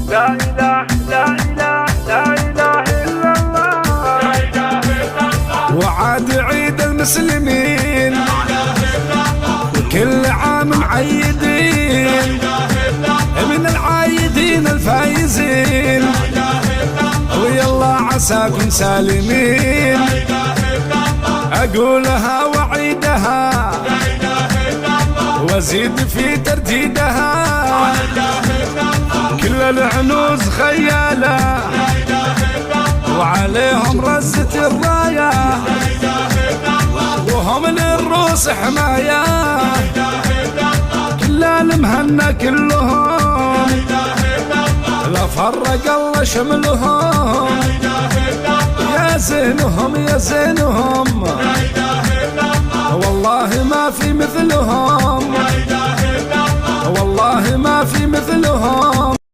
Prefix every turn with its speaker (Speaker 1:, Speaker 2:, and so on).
Speaker 1: لا إله لا إله لا إله إلا الله، لا إله إلا الله.
Speaker 2: وعاد عيد المسلمين وكل عام معيدين من العايدين الفايزين، ويلا عساكم سالمين. أقولها وعيدها وازيد في ترديدها، كل العنوز خيالة وعليهم رزة الراية، وهم للروس حماية، كل المهنة كلهم لا فرق الله شملهم. يا زينهم يا زينهم والله ما في مثلهم، والله ما في مثلهم.